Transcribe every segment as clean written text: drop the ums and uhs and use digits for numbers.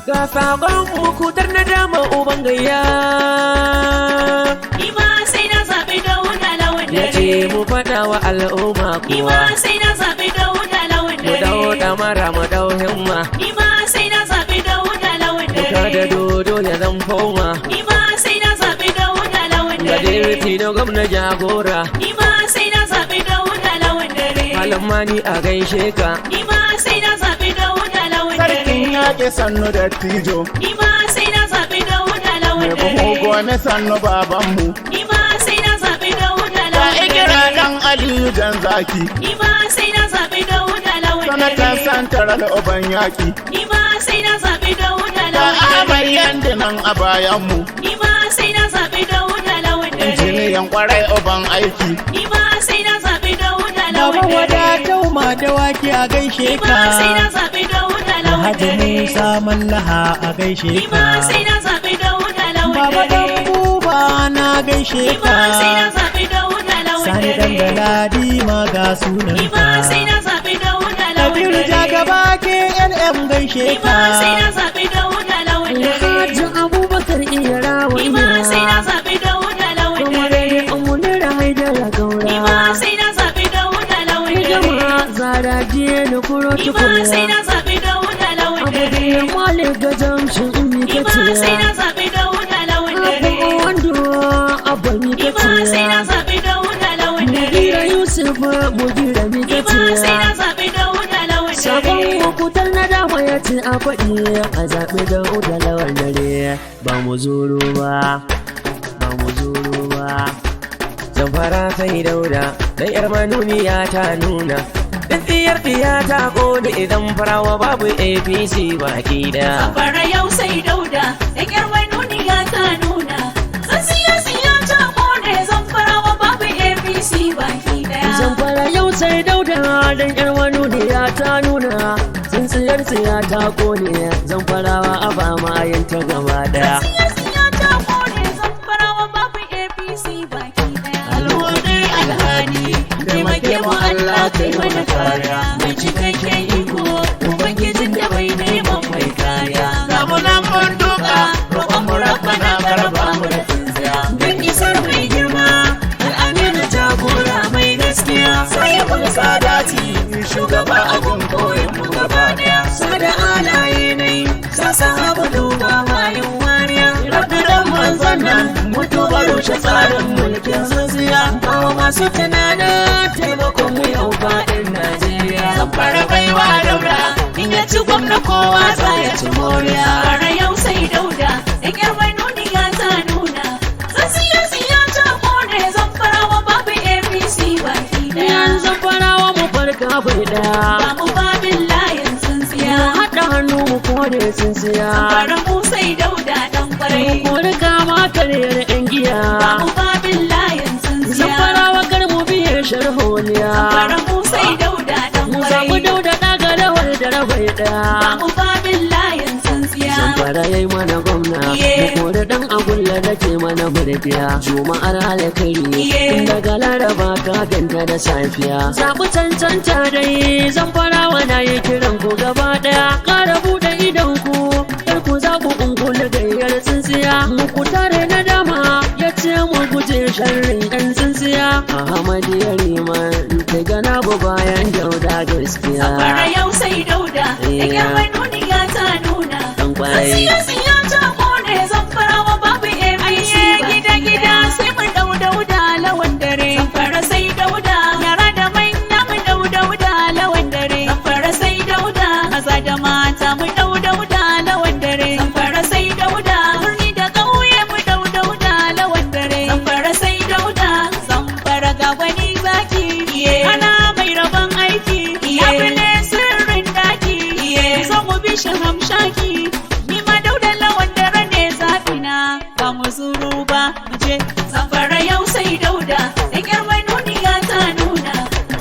ga sakon mukutar na dama uban gayya. Ni ma sai na zaɓi Dauda Lawan Ya dare. ce mu faɗa wa al'umma Ni ma kuwa. sai na zaɓi Dauda Lawan Mu dau dare. ɗamara mu dau himma. Ni ma sai na zaɓi Dauda Lawan Duka da dare. dodo ya zan foma. Ni ma sai na zaɓi Dauda Lawan Ga dare. dirti na gwamna jagora. Ni ma sai na zaɓi Dauda Lawan dare. Malam Mani a gaishe ka. Ni ma sai na zaɓi Dauda Lawan dare. Sarkin yaƙi sannu da tijo, Ni ma sai na zaɓi Dauda Lawan mai dare. buhu gome sannu babanmu. Ni ma sai na zaɓi Dauda Ga Lawan ikira dare. ɗan Aliyu jan zaki, Ni ma sai na zaɓi Dauda Lawan sanatan dare. santarar uban yaƙi. Ni ma sai na zaɓi Dauda Ga Lawan dare. amaryan dinan a bayanmu, Ni ma sai na zaɓi Dauda Lawan dare. injiniyan ƙwarai uban aiki. Ni ma sai na zaɓi Dauda Baba Lawan dare. wadatau ma dawaki a gaishe Ni ma sai na ka. zaɓi Dauda Lawan Alhaji dare. Musa Mallaha a gaishe Ni ma sai ka. na zaɓi Dauda Lawan Baba dare. dan buba na gaishe Ni ma sai na ka. zaɓi Dauda Lawan Sani dan dare. galadi ma ga Ni ma sai sunanka. na zaɓi Dauda Lawan Kabiru dare. jagaba ke LM gaishe Ni ma sai na ka. zaɓi Dauda Lawan Alhaji dare. Abubakar Iyarawa Ni ma sai na iya. zaɓi Dauda Lawan Kuma dare. dai Amunar Haidar Ni ma Gaura. sai na zaɓi Dauda Lawan dare. Jama'a Zara jiya na kuro Ni ma sai na tukunya. zaɓi Dauda Lawan Abu dare. da male ga jamshin in yi Ni ma sai na kaciya. zaɓi Dauda Lawan Abu dare. wando abin yi Ni ma sai na kaciya. zaɓi Dauda Lawan Mugira dare. Yusuf mugira mi Ni ma sai na kaciya. zaɓi Dauda Lawan Sabon dare. makutar na dama ya ce a faɗi a zaɓi da uda lawan dare. Ba mu zuru ba, ba mu zuru ba. Zamfara sai dauda, dan yar manuniya ta nuna. Tsiyar tsiya ta kone idan farawa babu APC baki da. Bara yau sai Dauda, da ƙyar manuniya ta nuna. Zan siya ta kone zan farawa babu APC baki daya. Zamfara yau sai dauda, dan yar manuniya ta nuna. Tsintsiyar tsiya ta kone, zamfarawa a ba ma yin ta gaba daya. Siya ta kone zan farawa babu APC baki daya. Alwani alhani, taimake mu Allah kai mana kariya. Mai cikakken iko, Ubangijin da bai neman mai kariya. Ga mu nan mun duka, roƙon mu rabbana karba mu da tsintsiya. Don isar mai girma, al'amina jagora mai gaskiya. Sai mun sadati, shugaba abun koyin mu gaba daya. Sada alaye ne, sasa habu duba bayan wariya. Rabbiran manzan nan, mutu rushe tsarin mulkin tsintsiya. Kawo masu tunanin taimakon mu yau faɗin Najeriya. Zamfara baiwa daura, In ya ci gwamna kowa za ya ci moriya. Bara yau sai Dauda, da ƙyar manuniya ta nuna. Zan siya ta kone zan farawa babu APC baki daya. Yanzu farawa mu farka bai Ba daya. mu babin layin tsintsiya. Mu haɗa hannu mu kore tsintsiya. Bara mu sai Dauda ɗan Mu kwarai. kori kama karyar yan giya. Ba mu babin layin tsintsiya. Zamfarawa kar mu biye sharholiya. Bara mu sai Dauda ɗan Mu zaɓi kwarai. dauda ɗaga rawar da rabai Ba ɗaya. mu babin layin tsintsiya. Zamfara ya yi mana gwamna. Yeah. Mu kori ɗan agulla da ke mana burgiya. Juma'ar alkhairi. Yeah. Tun daga laraba ka ganta da safiya. Zaɓi cancanta dai zamfarawa na yi kiran ku gaba ɗaya. Ƙara buɗe idon ku. Kar ku zaɓi ungulu gayyar tsintsiya. Mu ku tare na dama ya ce mu guje sharrin ɗan tsintsiya. Ahmad ya rima ta gana bu bayan dauda gaskiya. Bara yau sai Dauda, da Yeah. ƙyar manuniya ta nuna. Ɗan kwarai. Siya ta kone zan farawa babu APC gida sai mu dau Dauda Lawan dare. Zamfara sai Dauda, yara da manya mu dau Dauda Lawan dare. Zamfara sai Dauda, maza da mata mu dau Dauda Lawan dare. Zamfara sai Dauda, birni da ƙauye mu dau Dauda Lawan dare. Zamfara sai Dauda, Zamfara ga wani zaki. Ana mai rabon aiki, ya fi ne sirrin daki. Zo mu bi shi hamshaki, ni ma Dauda Lawan dare ne zafina. Ba mu zuru ba, mu je Zamfara yau sai Dauda, da ƙyar manuniya ta nuna.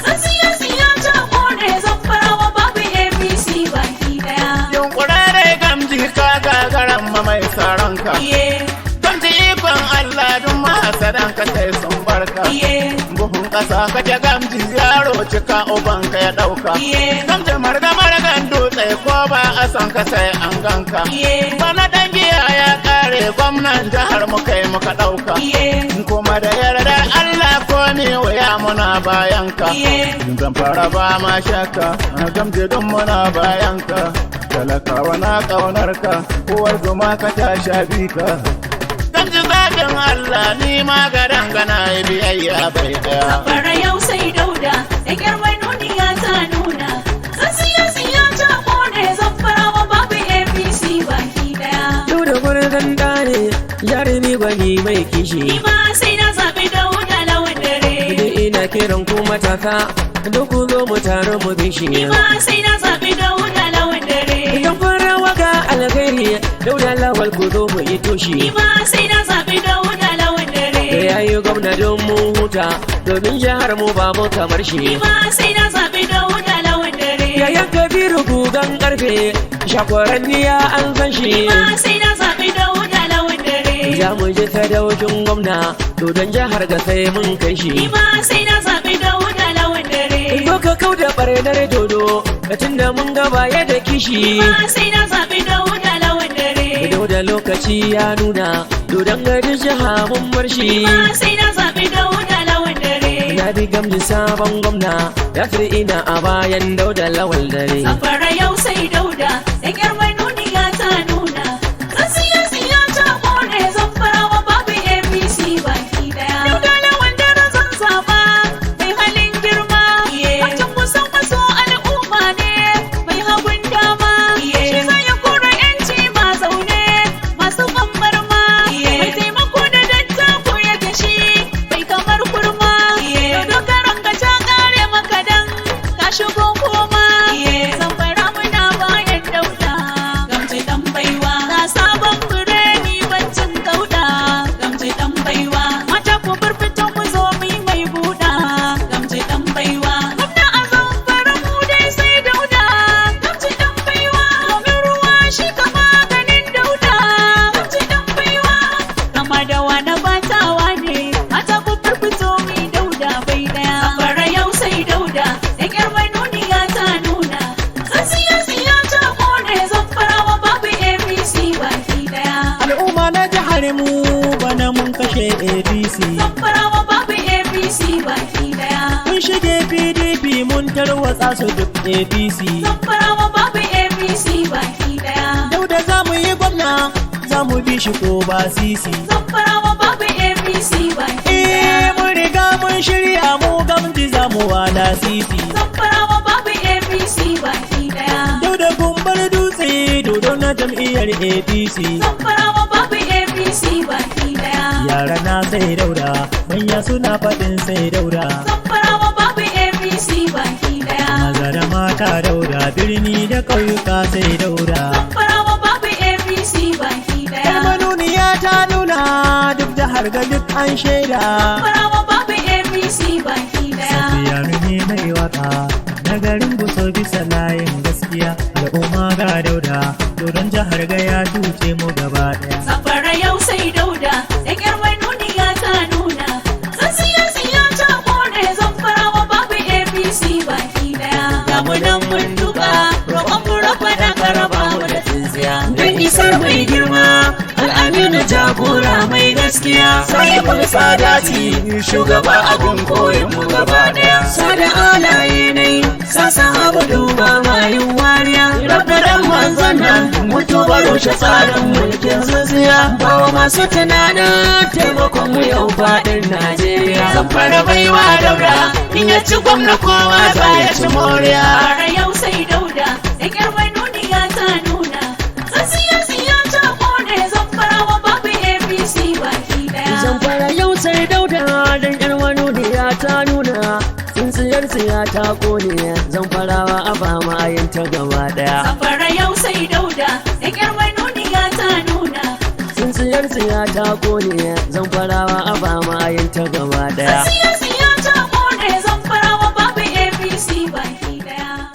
Zan siya ta kone zan farawa babu APC baki daya. yunkurare gamji ka gagaran ma mai tsaronka. Iye, Kan ji ikon Allah duk mahasadan ka sai sun barka. iye, Buhun ƙasa kake gamji yaro cika ubanka ya ɗauka. iye, Gamji marga margan dutse ko ba a son ka sai an ganka. Bana dan giya ya kare gwamnan jihar mu kai muka ɗauka. Kuma da yardar Allah ko ni wuya muna bayanka. Zamfara ba ma shakka, gamje don muna bayanka. Talakawa na ƙaunarka, uwar zuma ka ta shafi ka. Dan ji zaɓin Allah ni ma ga dangana ya biyayya bai ɗaya. Zamfara yau sai Dauda, da ƙyar mai nuniya ta nuna. Siyasiya ta kone Zamfarawa babu APC baki ɗaya. Dauda gwarzon ɗane, jarumi gwani mai kishi. Ni ma sai na zaɓi Dauda lawan dare. Idan ina kiran ku matasa, duk ku zo mu taru mu bishi. Ni ma sai na zaɓi Dauda lawan dare. Idan farawa ga alkhairi, Dauda lawal ku zo mu yi toshi. Ni ma sai na zaɓi Dauda lawan dare. Da yayi gwamna don mu huta, domin jihar mu babu kamar Ni shi. ma sai na zaɓi Dauda lawan dare. Yayan Kabiru gugan karfe, shakwaranniya an san shi. Ni ma sai na zaɓi Dauda lawan dare. Za mu je sadaukin gwamna, to don jihar ga sai mun kai Ni shi. ma sai na zaɓi Dauda lawan dare. Zo ka kau da ɓarnar dodo, da tunda mun gaba yadda Ni kishi. ma sai na zaɓi Dauda lawan dare. Da lokaci ya nuna, dodon gari jiha mun bar shi. Ni ma sai na zaɓi Dauda lawan dare. Na bi gamji sabon gwamna, ya ina a bayan Dauda lawal dare. Zamfara yau sai Dauda, da ƙyar mai nuniya ta nuna. Siyasiya ta kone Zamfarawa babu APC baki ɗaya. Dauda lawan dare zan zaɓa, mai halin girma. Mutum kusan maso al'umma ne, mai hagun dama. Shi zai ya kura 'yanci ma zaune, masu bambar ma. Mai taimako da dattako ya gashi, mai kamar kurma. Dodo karan ka ta ƙare maka dan, ka shigo koma. Zamfara muna bayan Dauda, gamji dan baiwa. Ga sabon birni bancin Dauda, gamji dan baiwa. Mata ku fito mu zo mu yi mai buɗa, gamji dan baiwa. Gwamna a Zamfara mu dai sai Dauda, gamji dan baiwa. Domin ruwa shi ka maganin Dauda, gamji dan baiwa. Kama da wani batawa ne, mata ku fito mu yi Dauda bai ɗaya. Zamfara yau sai Dauda, da ƙyar mai nuniya ta nuna. Siyasiya ta kone Zamfarawa babu APC baki ɗaya. Al'umma na jihar mu bana mun kashe APC. Zamfarawa babu APC baki ɗaya. Mun shige PDP mun tarwatsa su duk APC. Zamfarawa babu APC baki ɗaya. Dauda za mu yi gwamna, za mu bi shi ko ba sisi. Zamfarawa babu APC baki ɗaya. Mun riga mun shirya mu gamji za mu wala sisi. Zamfarawa babu APC baki ɗaya. Dauda gumbar dutse dodo na jam'iyyar APC. Zamfarawa babu APC baki ɗaya. Yara na sai Dauda, manya suna faɗin sai Dauda. Zamfarawa babu APC baki ɗaya. Maza da mata Dauda, birni da ƙauyuka sai Dauda. Zamfarawa babu APC baki ɗaya. Manuniya ta nuna duk da harga duk an shaida. Zamfarawa babu APC baki ɗaya. Safiyanu ne mai waka, na garin Buso bisa layin gaskiya. Al'umma ga Dauda, dodon jihar ga ya tuce mu gaba ɗaya. Zamfara yau sai Dauda, da ƙyar mai nuniya ta nuna. Siyasiya ta kone Zamfarawa babu APC baki ɗaya. Ga mu nan mun duka, roƙon mu rafa da karaba mu da tsintsiya. Don isar mai girma, al'aminu jagora mai gaskiya. Sahibul sadati, shugaba abin koyin mu gaba daya. Sada alaye ne, sasa habu duba mayin wariya. Rabbaran manzon nan, mutu rushe tsarin mulkin zuciya. Bawa masu tunanin taimakon mu yau faɗin Najeriya. Zamfara baiwa Dauda, in ya ci gwamna kowa za ya ci moriya. Zamfara yau sai Dauda, da ƙyar mai nuniya ta nuna. Siyasiya ta kone Zamfarawa babu APC baki ɗaya. Zamfara yau sai Dauda, don ƴar manuniya ta nuna. Tsintsiyar siya ta kone, Zamfarawa a ba mayin ta gaba daya. Zamfara yau sai Dauda, da ƙyar mai nuniya ta nuna. Tsintsiyar siya ta kone, Zamfarawa a ba mayin ta gaba daya.